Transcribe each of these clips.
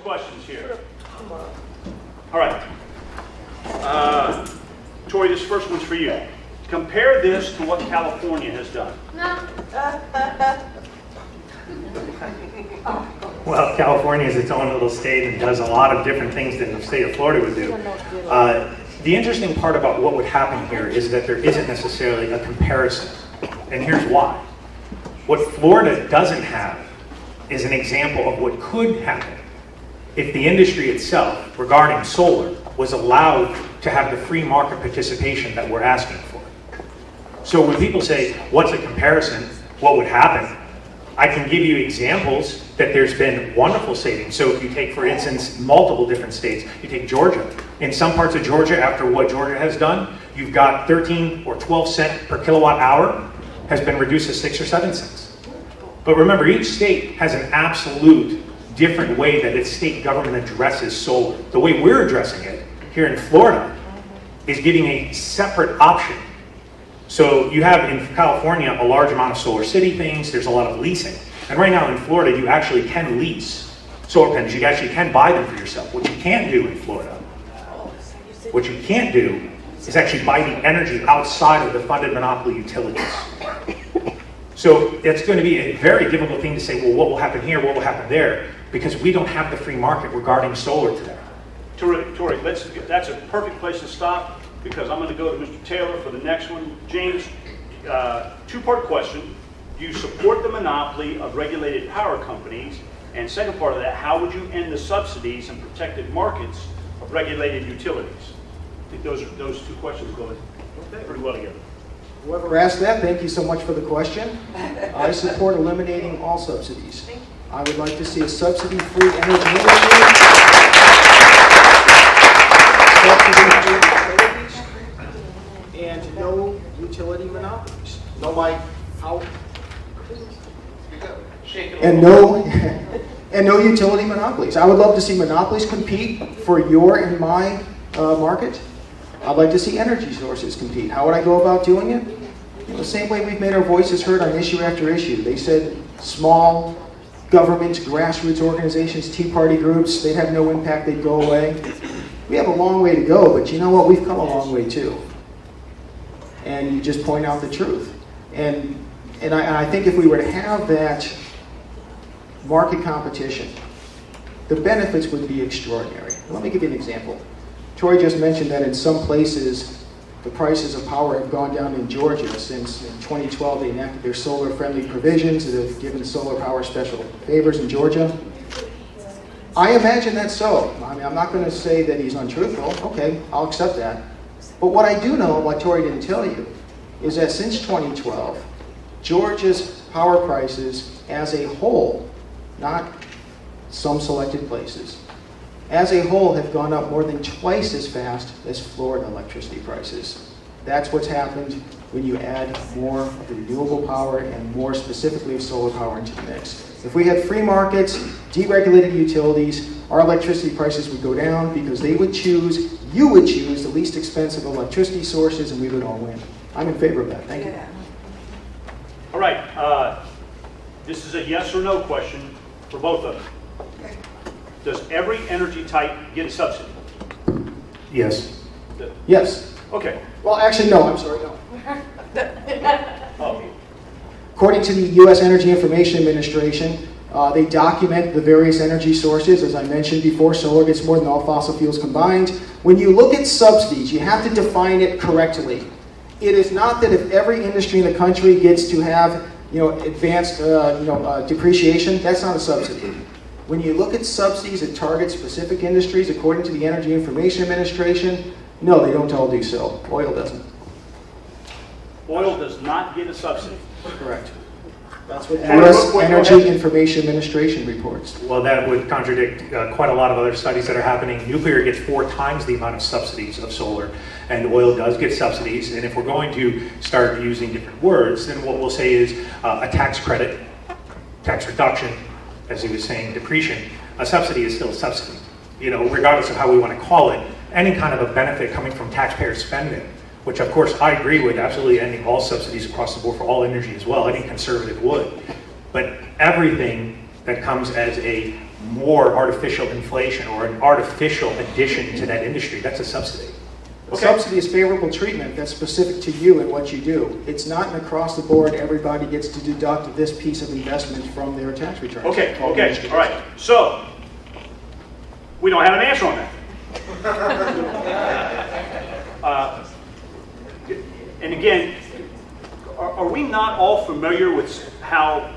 questions here. All right. Tory, this first one's for you. Compare this to what California has done. Well, California is its own little state and does a lot of different things than the state of Florida would do. The interesting part about what would happen here is that there isn't necessarily a comparison. And here's why. What Florida doesn't have is an example of what could happen if the industry itself, regarding solar, was allowed to have the free market participation that we're asking for. So when people say, what's a comparison? What would happen? I can give you examples that there's been wonderful savings. So if you take, for instance, multiple different states, you take Georgia. In some parts of Georgia, after what Georgia has done, you've got 13 or 12 cents per kilowatt hour has been reduced to 6 or 7 cents. But remember, each state has an absolute different way that its state government addresses solar. The way we're addressing it here in Florida is giving a separate option. So you have in California a large amount of solar city things, there's a lot of leasing. And right now in Florida, you actually can lease solar panels. You actually can buy them for yourself. What you can't do in Florida, what you can't do is actually buy the energy outside of the funded monopoly utilities. So it's going to be a very difficult thing to say, well, what will happen here, what will happen there, because we don't have the free market regarding solar today. Tory, that's a perfect place to stop, because I'm going to go to Mr. Taylor for the next one. James, two-part question. Do you support the monopoly of regulated power companies? And second part of that, how would you end the subsidies and protected markets of regulated utilities? I think those two questions go pretty well together. Whoever asked that, thank you so much for the question. I support eliminating all subsidies. I would like to see a subsidy-free energy industry, subsidy-free utilities, and no utility monopolies. And no utility monopolies. I would love to see monopolies compete for your and my market. I'd like to see energy sources compete. How would I go about doing it? The same way we've made our voices heard on issue after issue. They said small governments, grassroots organizations, Tea Party groups, they'd have no impact, they'd go away. We have a long way to go, but you know what? We've come a long way too. And you just point out the truth. And I think if we were to have that market competition, the benefits would be extraordinary. Let me give you an example. Tory just mentioned that in some places, the prices of power have gone down in Georgia since in 2012 they enacted their solar-friendly provisions that have given solar power special favors in Georgia. I imagine that's so. I mean, I'm not going to say that he's untruthful. Okay, I'll accept that. But what I do know, what Tory didn't tell you, is that since 2012, Georgia's power prices as a whole, not some selected places, as a whole have gone up more than twice as fast as Florida electricity prices. That's what's happened when you add more of the renewable power and more specifically of solar power into the mix. If we had free markets, deregulated utilities, our electricity prices would go down because you would choose the least expensive electricity sources and we would all win. I'm in favor of that. Thank you. All right. This is a yes or no question for both of them. Does every energy type get a subsidy? Yes. Yes. Okay. Well, actually, no. I'm sorry, no. Oh. According to the U.S. Energy Information Administration, they document the various energy sources. As I mentioned before, solar gets more than all fossil fuels combined. When you look at subsidies, you have to define it correctly. It is not that if every industry in the country gets to have advanced depreciation, that's not a subsidy. When you look at subsidies that target specific industries, according to the Energy Information Administration, no, they don't all do so. Oil doesn't. Oil does not get a subsidy. Correct. That's what the U.S. Energy Information Administration reports. Well, that would contradict quite a lot of other studies that are happening. Nuclear gets 4 times the amount of subsidies of solar, and oil does get subsidies. And if we're going to start using different words, then what we'll say is a tax credit, tax reduction, as he was saying, depreciation. A subsidy is still a subsidy. Regardless of how we want to call it, any kind of a benefit coming from taxpayer spending, which of course I agree with absolutely ending all subsidies across the board for all energy as well. Any conservative would. But everything that comes as a more artificial inflation or an artificial addition to that industry. That's a subsidy. A subsidy is favorable treatment that's specific to you and what you do. It's not an across the board, everybody gets to deduct this piece of investment from their tax returns. Okay, all right. So, we don't have an answer on that. And again, are we not all familiar with how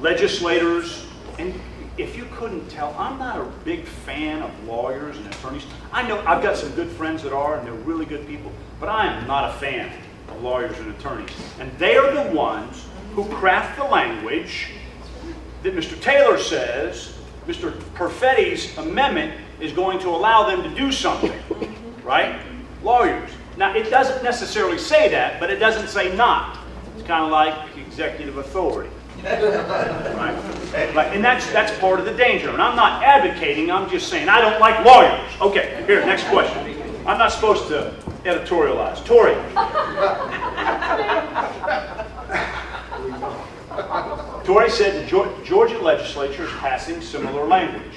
legislators, and if you couldn't tell, I'm not a big fan of lawyers and attorneys. I know I've got some good friends that are, and they're really good people, but I am not a fan of lawyers and attorneys. And they are the ones who craft the language that Mr. Taylor says Mr. Perfetti's amendment is going to allow them to do something, right? Lawyers. Now, it doesn't necessarily say that, but it doesn't say not. It's kind of like executive authority. Right? And that's part of the danger. And I'm not advocating, I'm just saying I don't like lawyers. Okay, here, next question. I'm not supposed to editorialize. Tory. Tory said the Georgia legislature is passing similar language.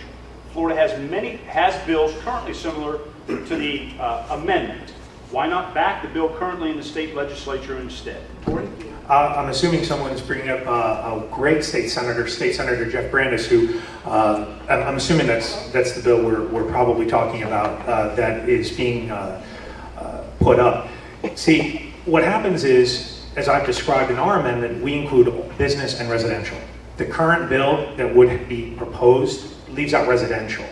Florida has bills currently similar to the amendment. Why not back the bill currently in the state legislature instead? Tory? I'm assuming someone is bringing up a great State Senator Jeff Brandes, who I'm assuming that's the bill we're probably talking about that is being put up. See, what happens is, as I've described in our amendment, we include business and residential. The current bill that would be proposed leaves out residential.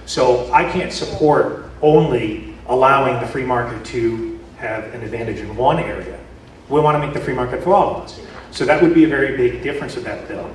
So I can't support only allowing the free market to have an advantage in one area. We want to make the free market for all of us. So that would be a very big difference with that bill.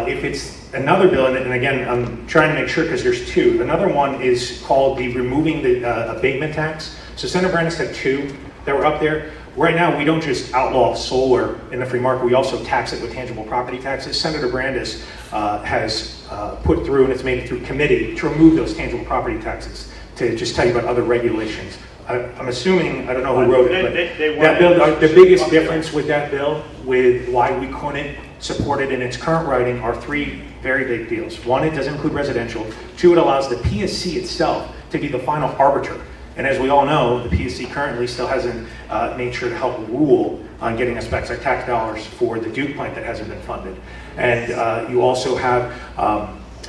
If it's another bill, and again, I'm trying to make sure because there's two. Another one is called the removing the abatement tax. So Senator Brandes had two that were up there. Right now, we don't just outlaw solar in the free market, we also tax it with tangible property taxes. Senator Brandes has put through, and it's made it through committee, to remove those tangible property taxes, to just tell you about other regulations. I'm assuming, I don't know who wrote it, but that bill, the biggest difference with that bill, with why we couldn't support it in its current writing, are three very big deals. One, it doesn't include residential. Two, it allows the PSC itself to be the final arbiter. And as we all know, the PSC currently still hasn't made sure to help rule on getting us back our tax dollars for the Duke plant that hasn't been funded. And you also have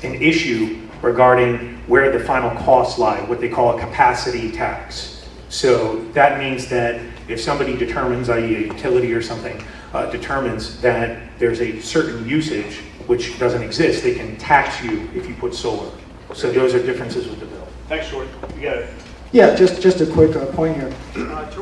an issue regarding where the final costs lie, what they call a capacity tax. So that means that if somebody determines, i.e. a utility or something, determines that there's a certain usage which doesn't exist, they can tax you if you put solar. So those are differences with the bill. Thanks, Tory. You got it. Yeah, just a quick point here.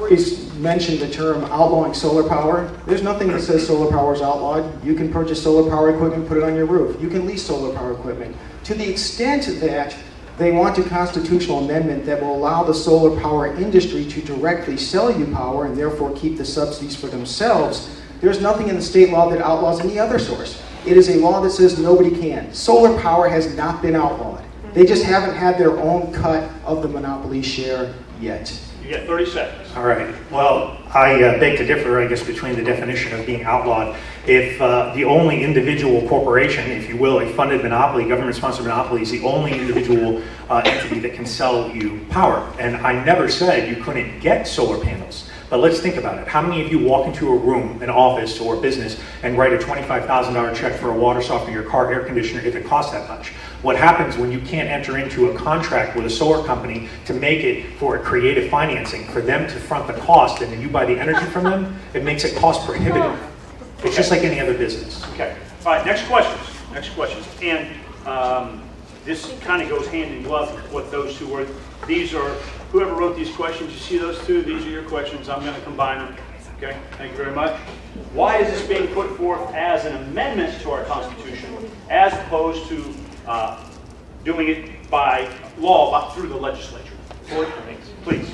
He's mentioned the term outlawing solar power. There's nothing that says solar power is outlawed. You can purchase solar power equipment, put it on your roof. You can lease solar power equipment. To the extent that they want a constitutional amendment that will allow the solar power industry to directly sell you power and therefore keep the subsidies for themselves, there's nothing in the state law that outlaws any other source. It is a law that says nobody can. Solar power has not been outlawed. They just haven't had their own cut of the monopoly share yet. You get 30 seconds. All right. Well, I beg to differ, I guess, between the definition of being outlawed. If the only individual corporation, if you will, a funded monopoly, government-sponsored monopoly, is the only individual entity that can sell you power. And I never said you couldn't get solar panels. But let's think about it. How many of you walk into a room, an office, or a business and write a $25,000 check for a water softener, your car air conditioner, if it costs that much? What happens when you can't enter into a contract with a solar company to make it for a creative financing, for them to front the cost, and then you buy the energy from them? It makes it cost prohibitive. It's just like any other business. Okay. All right, next questions. Next questions. And this kind of goes hand in glove with what those two were. These are, whoever wrote these questions, you see those two? These are your questions. I'm going to combine them. Okay, thank you very much. Why is this being put forth as an amendment to our Constitution as opposed to doing it by law through the legislature? Please.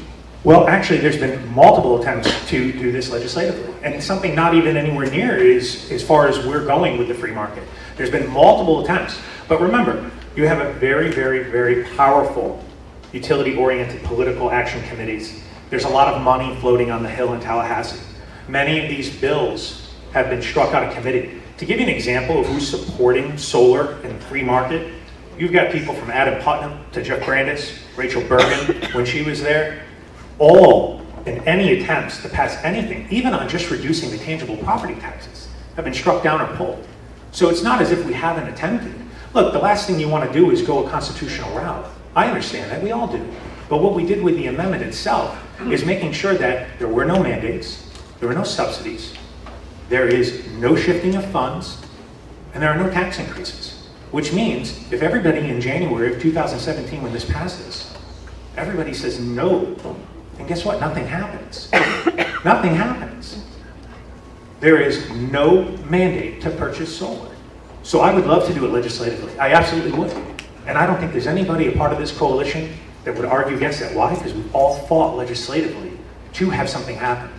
Well, actually, there's been multiple attempts to do this legislatively, and something not even anywhere near is as far as we're going with the free market. There's been multiple attempts, but remember, you have a very, very, very powerful utility-oriented political action committees. There's a lot of money floating on the Hill in Tallahassee. Many of these bills have been struck out of committee. To give you an example of who's supporting solar and free market, You've got people from Adam Putnam to Jeff Brandis, Rachel Bergen, when she was there, all in any attempts to pass anything, even on just reducing the tangible property taxes, have been struck down or pulled. So it's not as if we haven't attempted. Look, the last thing you want to do is go a constitutional route. I understand that, we all do. But what we did with the amendment itself is making sure that there were no mandates, there were no subsidies, there is no shifting of funds, and there are no tax increases. Which means, if everybody in January of 2017, when this passes, everybody says no, and guess what? Nothing happens. Nothing happens. There is no mandate to purchase solar. So I would love to do it legislatively. I absolutely would. And I don't think there's anybody a part of this coalition that would argue against that. Why? Because we've all fought legislatively to have something happen.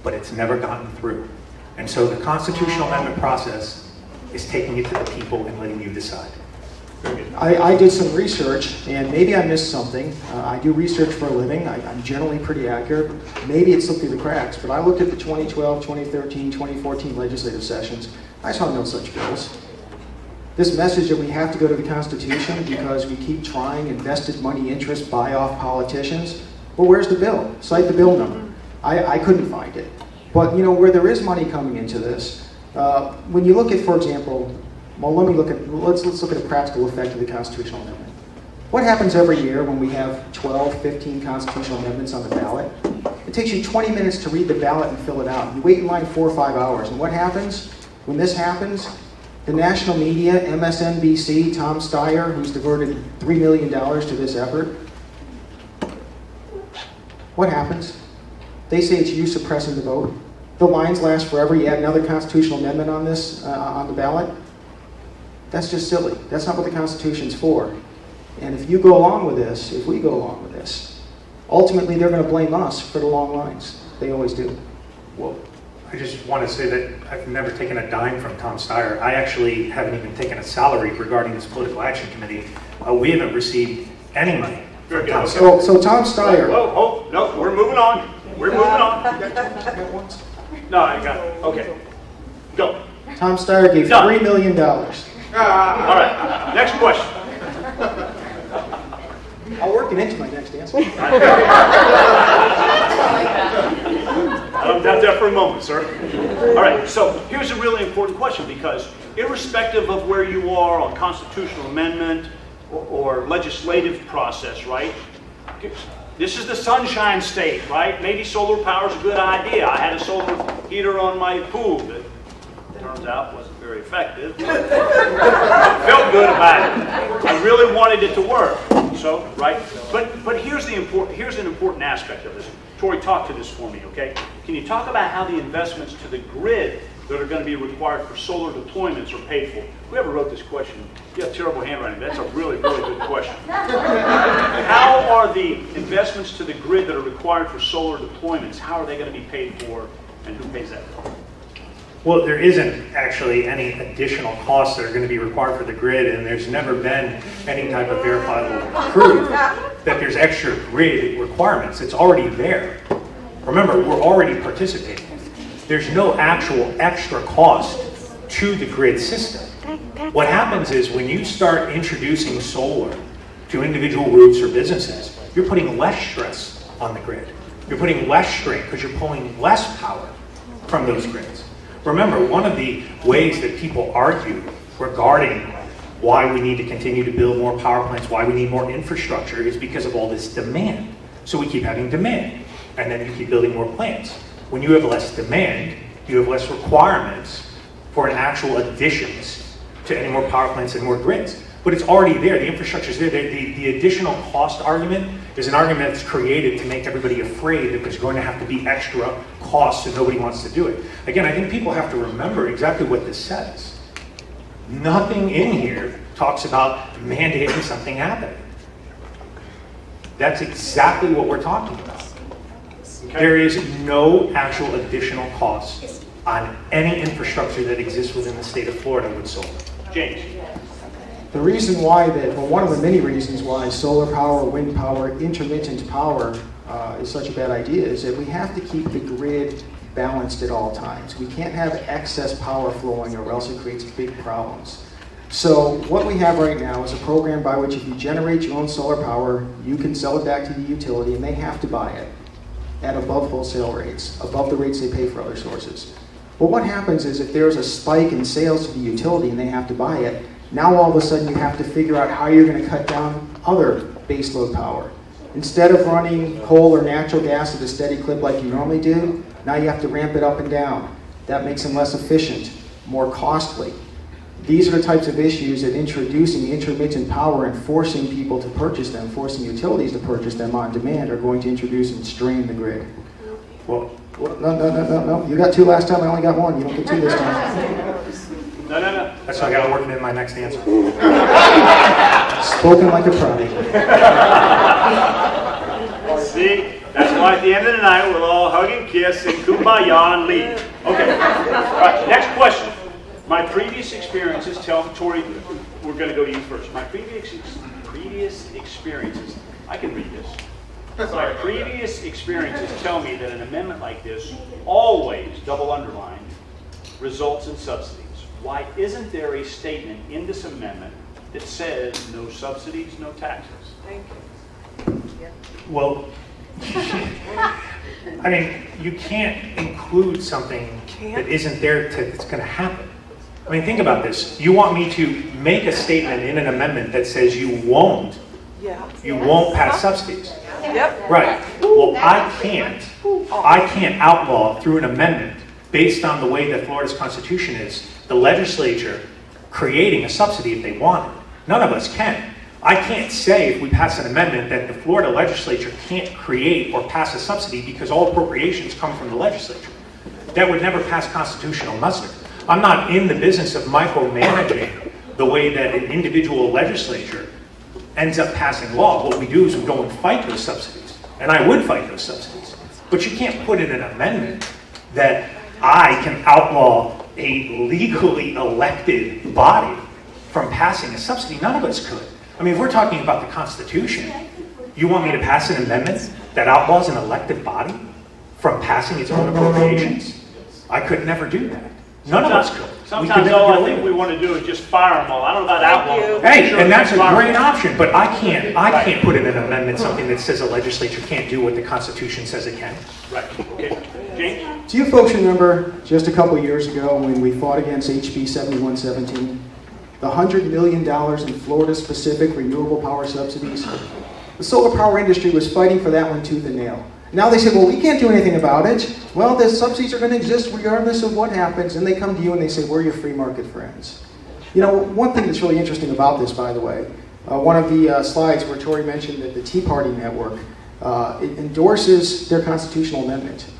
But it's never gotten through. And so the constitutional amendment process is taking it to the people and letting you decide. I did some research, and maybe I missed something. I do research for a living. I'm generally pretty accurate. Maybe it slipped through the cracks, but I looked at the 2012, 2013, 2014 legislative sessions. I saw no such bills. This message that we have to go to the Constitution because we keep trying invested money interest buy-off politicians, well, where's the bill? Cite the bill number. I couldn't find it. But, you know, where there is money coming into this, when you look at, for example, well, let's look at the practical effect of the constitutional amendment. What happens every year when we have 12, 15 constitutional amendments on the ballot? It takes you 20 minutes to read the ballot and fill it out. You wait in line 4 or 5 hours. And what happens? When this happens, the national media, MSNBC, Tom Steyer, who's diverted $3 million to this effort, what happens? They say it's you suppressing the vote. The lines last forever. You add another constitutional amendment on this, on the ballot. That's just silly. That's not what the Constitution's for. And if you go along with this, if we go along with this, ultimately they're going to blame us for the long lines. They always do. Well, I just want to say that I've never taken a dime from Tom Steyer. I actually haven't even taken a salary regarding this political action committee. We haven't received any money. Very good. So Tom Steyer. Whoa, no, we're moving on. We're moving on. No, I got it. Okay. Go. Tom Steyer gave $3 million. All right. Next question. I'll work it into my next answer. I don't doubt that for a moment, sir. All right, so here's a really important question, because irrespective of where you are on constitutional amendment or legislative process, right? This is the sunshine state, right? Maybe solar power is a good idea. I had a solar heater on my pool that turns out wasn't very effective. I felt good about it. I really wanted it to work. So, right? But here's an important aspect of this. Tory, talk to this for me, okay? Can you talk about how the investments to the grid that are going to be required for solar deployments are paid for? Whoever wrote this question, you have terrible handwriting. That's a really, really good question. How are the investments to the grid that are required for solar deployments, how are they going to be paid for, and who pays that bill? Well, there isn't actually any additional costs that are going to be required for the grid, and there's never been any type of verifiable proof that there's extra grid requirements. It's already there. Remember, we're already participating. There's no actual extra cost to the grid system. What happens is when you start introducing solar to individual roofs or businesses, you're putting less stress on the grid. You're putting less strain because you're pulling less power from those grids. Remember, one of the ways that people argue regarding why we need to continue to build more power plants, why we need more infrastructure, is because of all this demand. So we keep having demand, and then you keep building more plants. When you have less demand, you have less requirements for an actual additions to any more power plants and more grids. But it's already there, the infrastructure is there. The additional cost argument is an argument that's created to make everybody afraid that there's going to have to be extra costs and nobody wants to do it. Again, I think people have to remember exactly what this says. Nothing in here talks about mandating something happening. That's exactly what we're talking about. Okay. There is no actual additional cost on any infrastructure that exists within the state of Florida with solar. James. The reason why one of the many reasons why solar power, wind power, intermittent power is such a bad idea is that we have to keep the grid balanced at all times. We can't have excess power flowing or else it creates big problems. So what we have right now is a program by which if you generate your own solar power, you can sell it back to the utility, and they have to buy it at above wholesale rates, above the rates they pay for other sources. Well, what happens is if there's a spike in sales to the utility and they have to buy it, now all of a sudden you have to figure out how you're going to cut down other baseload power. Instead of running coal or natural gas at a steady clip like you normally do, now you have to ramp it up and down. That makes them less efficient, more costly. These are the types of issues that introducing intermittent power and forcing people to purchase them, forcing utilities to purchase them on demand, are going to introduce and strain the grid. Well, No. You got two last time, I only got one. You don't get two this time. No. that's why I got to work it in my next answer. Spoken like a prodigy. See, that's why at the end of the night we'll all hug and kiss and kumbaya and leave. Okay. All right, next question. My previous experiences tell Tory, we're going to go to you first. My previous experiences, I can read this. My previous experiences tell me that an amendment like this, always double underlined, results in subsidies. Why isn't there a statement in this amendment that says no subsidies, no taxes? Thank you. Well, I mean, you can't include something that isn't there that's going to happen. I mean, think about this. You want me to make a statement in an amendment that says you won't pass subsidies. Yep. Right. Well, I can't outlaw through an amendment based on the way that Florida's Constitution is, the legislature creating a subsidy if they want it. None of us can. I can't say if we pass an amendment that the Florida legislature can't create or pass a subsidy because all appropriations come from the legislature. That would never pass constitutional muster. I'm not in the business of micromanaging the way that an individual legislature ends up passing law. What we do is we go and fight those subsidies. And I would fight those subsidies. But you can't put in an amendment that I can outlaw a legally elected body from passing a subsidy. None of us could. I mean, if we're talking about the Constitution, you want me to pass an amendment that outlaws an elected body from passing its own appropriations? I could never do that. None of us could. Sometimes all I think we want to do is just fire them all. I don't know about outlaw. Hey, and that's a great option, but I can't put in an amendment something that says a legislature can't do what the Constitution says it can. Right. Okay. James? Do you folks remember just a couple years ago when we fought against HB 7117? The $100 million in Florida-specific renewable power subsidies? The solar power industry was fighting for that one tooth and nail. Now they say, well, we can't do anything about it. Well, the subsidies are going to exist regardless of what happens. And they come to you and they say, we're your free market friends. You know, one thing that's really interesting about this, by the way, one of the slides where Tory mentioned that the Tea Party network it endorses their constitutional amendment.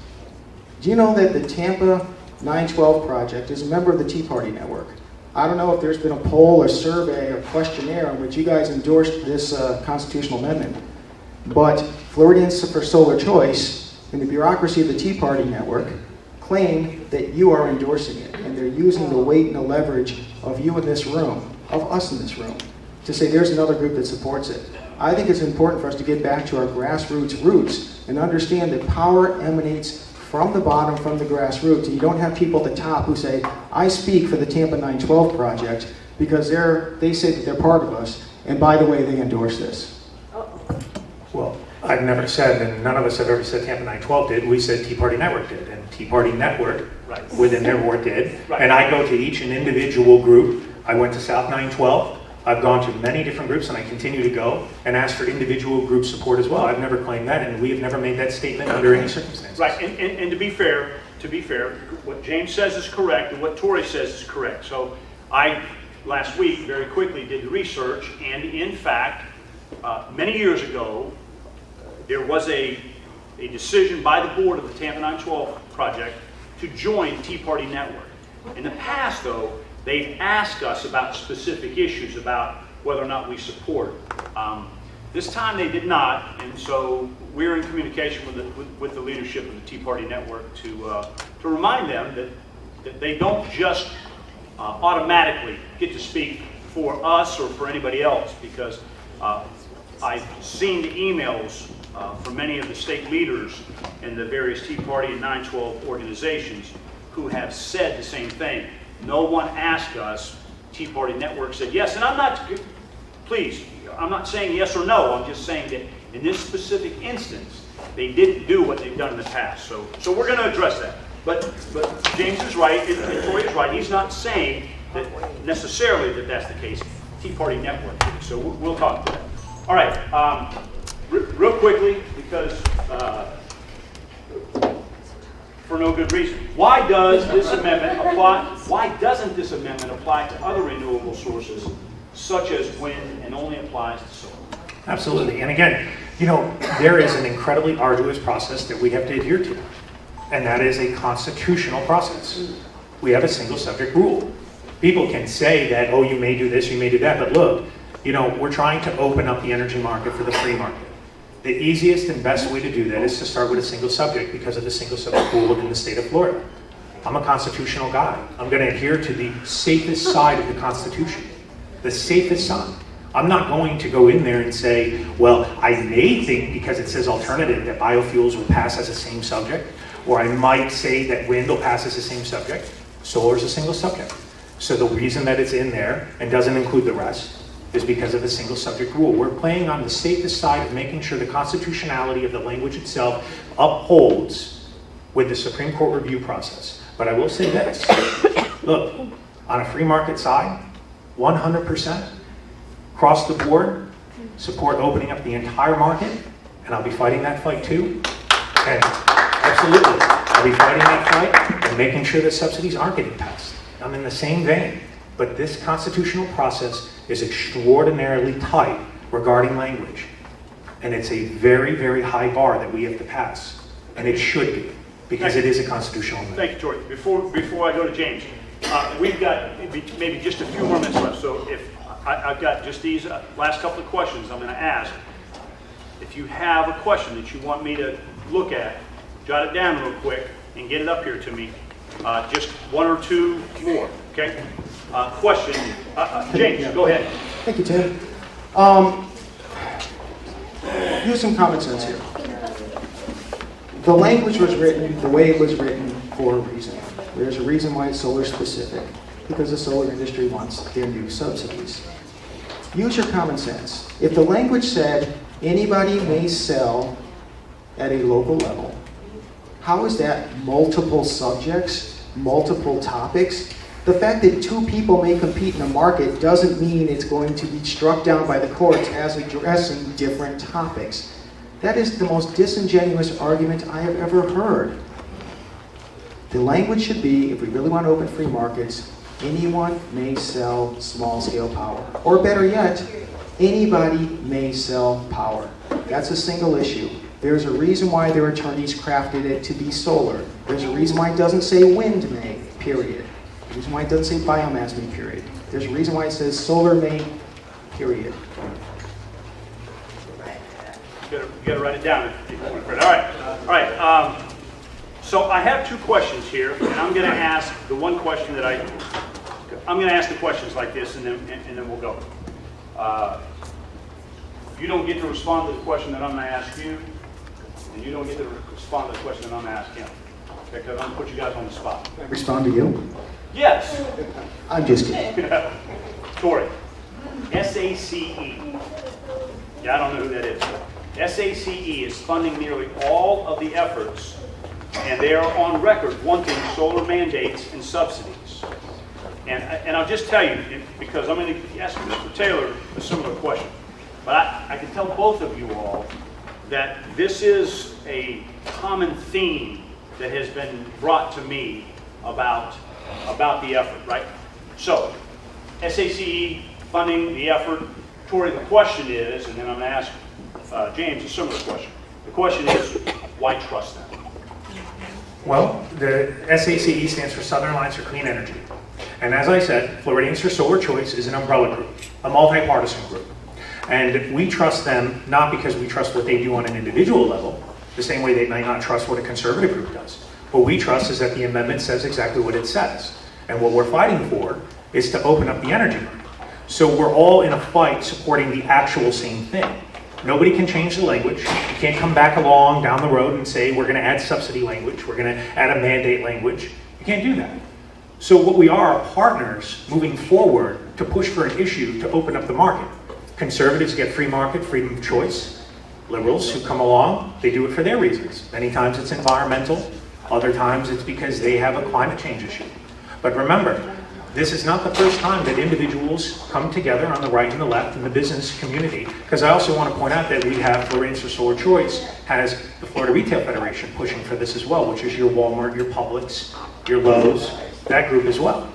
Do you know that the Tampa 912 project is a member of the Tea Party network? I don't know if there's been a poll or survey or questionnaire in which you guys endorsed this constitutional amendment. But Floridians for Solar Choice and the bureaucracy of the Tea Party network claim that you are endorsing it, and they're using the weight and the leverage of you in this room, of us in this room, to say there's another group that supports it. I think it's important for us to get back to our grassroots roots and understand that power emanates from the bottom, from the grassroots, and you don't have people at the top who say, I speak for the Tampa 912 project because they say that they're part of us, and by the way, they endorse this. Well, I've never said, and none of us have ever said Tampa 912 did. We said Tea Party Network did, and Tea Party Network within their work did. Right. And I go to each and individual group. I went to South 912. I've gone to many different groups, and I continue to go and ask for individual group support as well. I've never claimed that, and we have never made that statement under any circumstances. Right, and to be fair, what James says is correct, and what Tory says is correct. So I, last week, very quickly did the research, and in fact, many years ago, there was a decision by the board of the Tampa 912 project to join Tea Party Network. In the past, though, they've asked us about specific issues about whether or not we support. This time they did not, and so we're in communication with the leadership of the Tea Party Network to remind them that they don't just automatically get to speak for us or for anybody else, because I've seen the emails from many of the state leaders in the various Tea Party and 912 organizations who have said the same thing. No one asked us, Tea Party network said yes. And I'm not, please, I'm not saying yes or no. I'm just saying that in this specific instance, they didn't do what they've done in the past. So we're going to address that. But James is right, and Tory is right. He's not saying that necessarily that that's the case. Tea Party network did. So we'll talk to that. All right. Real quickly, because for no good reason. Why doesn't this amendment apply to other renewable sources, such as wind, and only applies to solar? Absolutely. And again, there is an incredibly arduous process that we have to adhere to, and that is a constitutional process. We have a single subject rule. People can say that, oh, you may do this, you may do that, but look, we're trying to open up the energy market for the free market. The easiest and best way to do that is to start with a single subject because of the single subject rule in the state of Florida. I'm a constitutional guy. I'm going to adhere to the safest side of the Constitution. The safest side. I'm not going to go in there and say, well, I may think because it says alternative that biofuels will pass as a same subject, or I might say that wind will pass as a same subject. Solar is a single subject. So the reason that it's in there and doesn't include the rest is because of the single subject rule. We're playing on the safest side of making sure the constitutionality of the language itself upholds with the Supreme Court review process. But I will say this, look, on a free market side, 100%, across the board, support opening up the entire market, and I'll be fighting that fight too. And absolutely, I'll be fighting that fight and making sure that subsidies aren't getting passed. I'm in the same vein, but this constitutional process is extraordinarily tight regarding language. And it's a very, very high bar that we have to pass. And it should be, because it is a constitutional amendment. Thank you, Tory. Before I go to James, we've got maybe just a few more minutes left. So if I've got just these last couple of questions I'm going to ask. If you have a question that you want me to look at, jot it down real quick and get it up here to me. Just one or two more, okay? Question. James, go ahead. Thank you, Tim. Use some common sense here. The language was written the way it was written for a reason. There's a reason why it's solar specific, because the solar industry wants their new subsidies. Use your common sense. If the language said anybody may sell at a local level, how is that multiple subjects, multiple topics? The fact that two people may compete in a market doesn't mean it's going to be struck down by the courts as addressing different topics. That is the most disingenuous argument I have ever heard. The language should be, if we really want to open free markets, anyone may sell small-scale power. Or better yet, anybody may sell power. That's a single issue. There's a reason why their attorneys crafted it to be solar. There's a reason why it doesn't say wind may, period. There's a reason why it doesn't say biomass may, period. There's a reason why it says solar may, period. You gotta write it down. All right. So I have two questions here, and I'm going to ask the one question that I'm going to ask the questions like this, and then we'll go. You don't get to respond to the question that I'm going to ask you, and you don't get to respond to the question that I'm going to ask him. Okay, because I'm going to put you guys on the spot. Can I respond to you? Yes. I'm just kidding. Tory. SACE. Yeah, I don't know who that is. SACE is funding nearly all of the efforts, and they are on record wanting solar mandates and subsidies. And I'll just tell you, because I'm going to ask Mr. Taylor a similar question, but I can tell both of you all that this is a common theme that has been brought to me about the effort, right? So, SACE funding the effort. Tory, the question is, and then I'm going to ask James a similar question. The question is, why trust them? Well, the SACE stands for Southern Alliance for Clean Energy. And as I said, Floridians for Solar Choice is an umbrella group, a multi-partisan group. And we trust them not because we trust what they do on an individual level, the same way they might not trust what a conservative group does. What we trust is that the amendment says exactly what it says. And what we're fighting for is to open up the energy market. So we're all in a fight supporting the actual same thing. Nobody can change the language. You can't come back along down the road and say, we're going to add subsidy language, we're going to add a mandate language. You can't do that. So what we are partners moving forward to push for an issue to open up the market. Conservatives get free market, freedom of choice. Liberals who come along, they do it for their reasons. Many times it's environmental, other times it's because they have a climate change issue. But remember, this is not the first time that individuals come together on the right and the left in the business community, because I also want to point out that we have Floridians for Solar Choice has the Florida Retail Federation pushing for this as well, which is your Walmart, your Publix, your Lowe's, that group as well.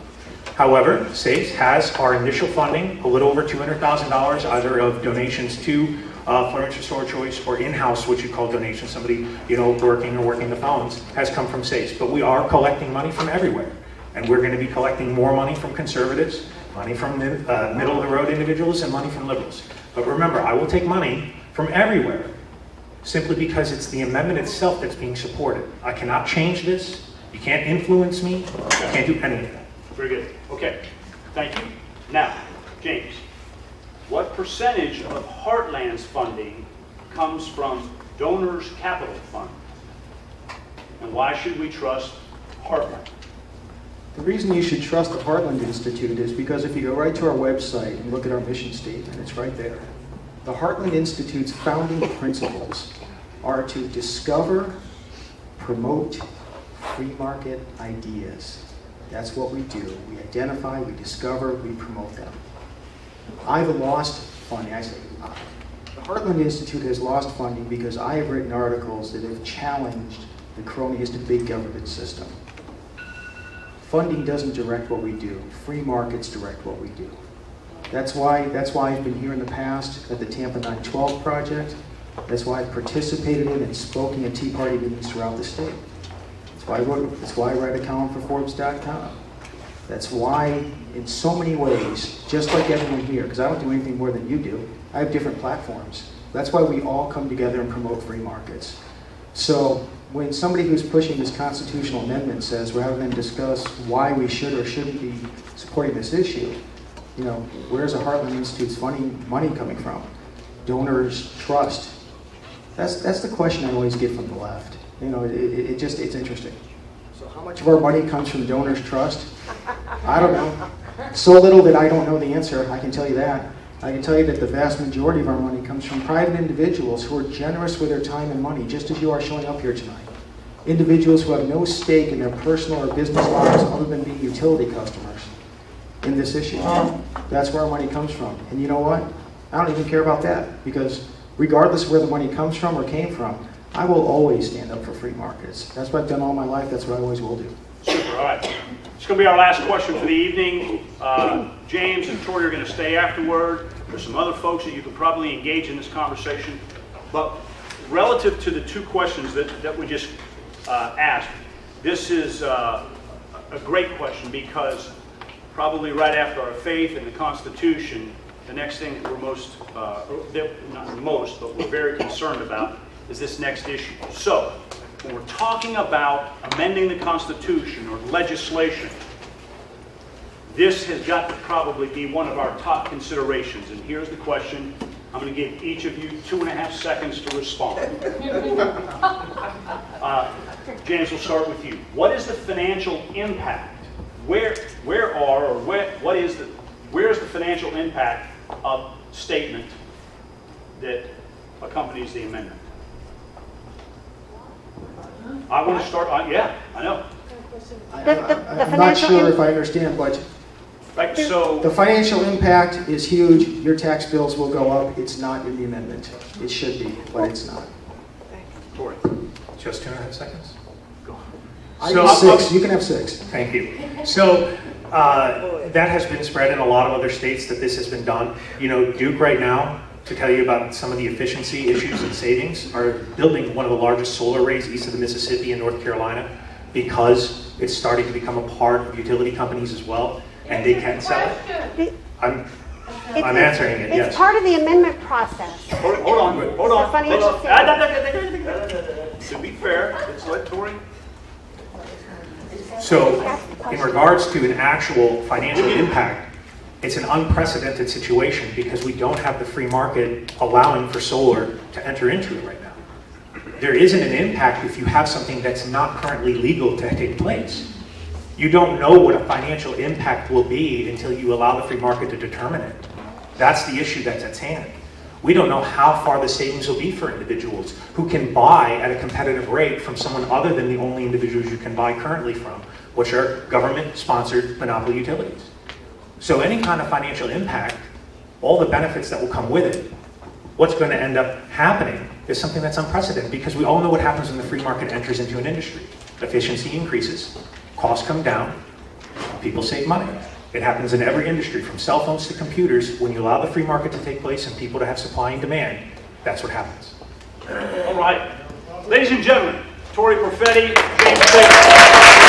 However, SACE has our initial funding, a little over $200,000, either of donations to Floridians for Solar Choice or in-house, what you call donations, somebody working the phones, has come from SACE. But we are collecting money from everywhere. And we're going to be collecting more money from conservatives, money from middle-of-the-road individuals, and money from liberals. But remember, I will take money from everywhere simply because it's the amendment itself that's being supported. I cannot change this. You can't influence me. You can't do any of that. Very good. Okay. Thank you. Now, James, what percentage of Heartland's funding comes from Donors Capital Fund? And why should we trust Heartland? The reason you should trust the Heartland Institute is because if you go right to our website and look at our mission statement, it's right there. The Heartland Institute's founding principles are to discover, promote free market ideas. That's what we do. We identify, we discover, we promote them. I've lost funding. I say I. The Heartland Institute has lost funding because I have written articles that have challenged the cronyistic big government system. Funding doesn't direct what we do. Free markets direct what we do. That's why I've been here in the past at the Tampa 912 project. That's why I've participated in and spoken at Tea Party meetings throughout the state. That's why I write a column for Forbes.com. That's why, in so many ways, just like everyone here, because I don't do anything more than you do, I have different platforms. That's why we all come together and promote free markets. So when somebody who's pushing this constitutional amendment says, rather than discuss why we should or shouldn't be supporting this issue, where's the Heartland Institute's money coming from? Donors' trust. That's the question I always get from the left. It's interesting. So how much of our money comes from donors' trust? I don't know. So little that I don't know the answer, I can tell you that. I can tell you that the vast majority of our money comes from private individuals who are generous with their time and money, just as you are showing up here tonight. Individuals who have no stake in their personal or business lives other than being utility customers in this issue. That's where our money comes from. And you know what? I don't even care about that, because regardless of where the money comes from or came from, I will always stand up for free markets. That's what I've done all my life. That's what I always will do. Super. All right. It's going to be our last question for the evening. James and Tory are going to stay afterward. There's some other folks that you could probably engage in this conversation. But relative to the two questions that we just asked, this is a great question, because probably right after our faith and the Constitution, the next thing that we're but we're very concerned about is this next issue. So, when we're talking about amending the Constitution or legislation, this has got to probably be one of our top considerations. And here's the question. I'm going to give each of you 2.5 seconds to respond. James, we'll start with you. What is the financial impact? Where is the financial impact of statement that accompanies the amendment? I want to start. Yeah, I know. I'm not sure if I understand, but Right. So the financial impact is huge. Your tax bills will go up. It's not in the amendment. It should be, but it's not. Tory. Just 2.5 seconds. I get 6. You can have 6. Thank you. So that has been spread in a lot of other states that this has been done. Duke right now, to tell you about some of the efficiency issues and savings, are building one of the largest solar arrays east of the Mississippi in North Carolina, because it's starting to become a part of utility companies as well, and they can sell it. I'm answering it, yes. It's part of the amendment process. Hold on. The financial To be fair, let's let Tory. So, in regards to an actual financial impact, it's an unprecedented situation because we don't have the free market allowing for solar to enter into it right now. There isn't an impact if you have something that's not currently legal to take place. You don't know what a financial impact will be until you allow the free market to determine it. That's the issue that's at hand. We don't know how far the savings will be for individuals who can buy at a competitive rate from someone other than the only individuals you can buy currently from, which are government-sponsored monopoly utilities. So any kind of financial impact, all the benefits that will come with it, what's going to end up happening is something that's unprecedented, because we all know what happens when the free market enters into an industry. Efficiency increases, costs come down, people save money. It happens in every industry, from cell phones to computers. When you allow the free market to take place and people to have supply and demand, that's what happens. All right. Ladies and gentlemen, Tory Perfetti, James Baker.